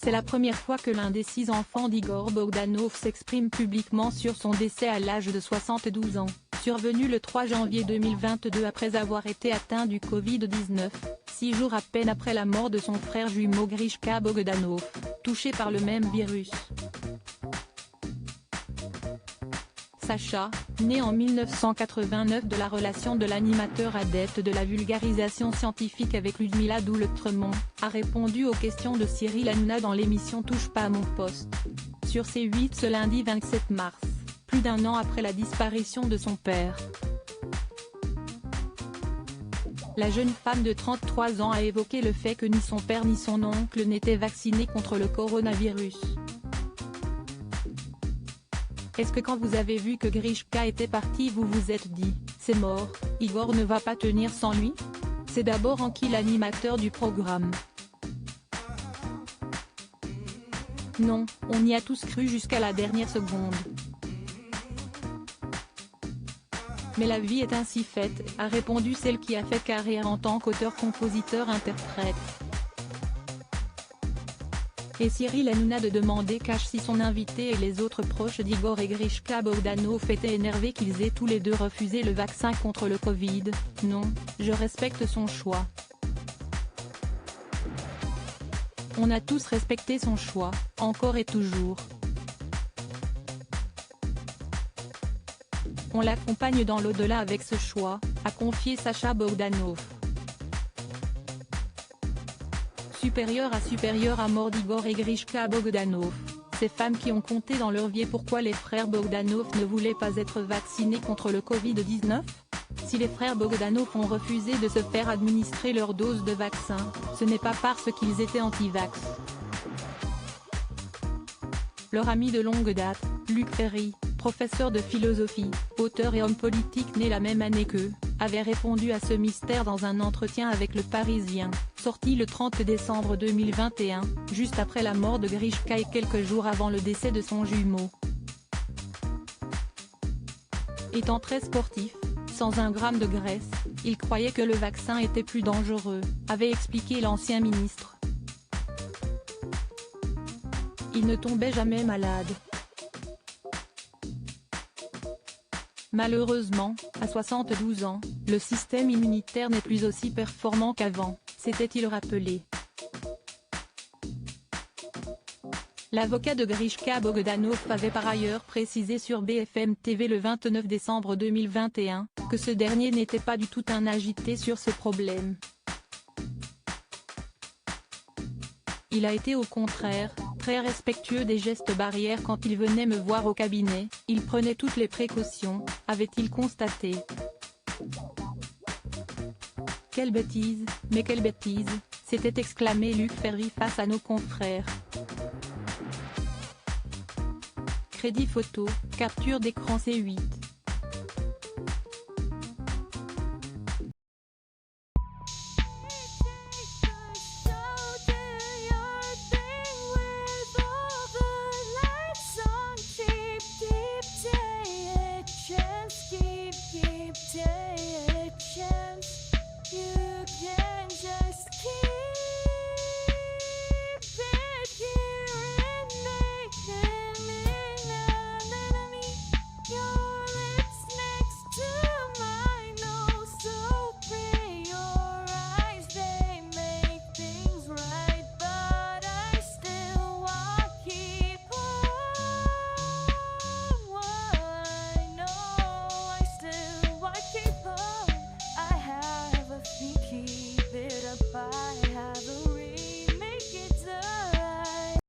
C'est la première fois que l'un des 6 enfants d'Igor Bogdanov s'exprime publiquement sur son décès à l'âge de 72 ans, survenu le 3 janvier 2022 après avoir été atteint du Covid-19, 6 jours à peine après la mort de son frère jumeau Grishka Bogdanov, touché par le même virus. Sacha, né en 1989 de la relation de l'animateur adepte de la vulgarisation scientifique avec Ludmila Doultremont, a répondu aux questions de Cyril Hanouna dans l'émission Touche pas à mon poste. Sur C8 ce lundi 27 mars, plus d'un an après la disparition de son père. La jeune femme de 33 ans a évoqué le fait que ni son père ni son oncle n'étaient vaccinés contre le coronavirus. Est-ce que quand vous avez vu que Grishka était parti vous vous êtes dit, c'est mort, Igor ne va pas tenir sans lui? C'est d'abord enquis l'animateur du programme. Non, on y a tous cru jusqu'à la dernière seconde. Mais la vie est ainsi faite, a répondu celle qui a fait carrière en tant qu'auteur-compositeur-interprète. Et Cyril Hanouna de demander cache si son invité et les autres proches d'Igor et Grishka Bogdanov étaient énervés qu'ils aient tous les deux refusé le vaccin contre le Covid. Non, je respecte son choix. On a tous respecté son choix, encore et toujours. On l'accompagne dans l'au-delà avec ce choix, a confié Sacha Bogdanov. Supérieur à mort d'Igor et Grishka Bogdanov, ces femmes qui ont compté dans leur vie. Pourquoi les frères Bogdanov ne voulaient pas être vaccinés contre le Covid-19 ? Si les frères Bogdanov ont refusé de se faire administrer leur dose de vaccin, ce n'est pas parce qu'ils étaient anti-vax. Leur ami de longue date, Luc Ferry, professeur de philosophie, auteur et homme politique né la même année qu'eux, avait répondu à ce mystère dans un entretien avec Le Parisien, sorti le 30 décembre 2021, juste après la mort de Grishka et quelques jours avant le décès de son jumeau. Étant très sportif, sans un gramme de graisse, il croyait que le vaccin était plus dangereux, avait expliqué l'ancien ministre. Il ne tombait jamais malade. Malheureusement, à 72 ans, le système immunitaire n'est plus aussi performant qu'avant, s'était-il rappelé. L'avocat de Grishka Bogdanov avait par ailleurs précisé sur BFM TV le 29 décembre 2021, que ce dernier n'était pas du tout un agité sur ce problème. Il a été au contraire, très respectueux des gestes barrières quand il venait me voir au cabinet, il prenait toutes les précautions, avait-il constaté. Quelle bêtise, mais quelle bêtise, s'était exclamé Luc Ferry face à nos confrères. Crédit photo, capture d'écran C8.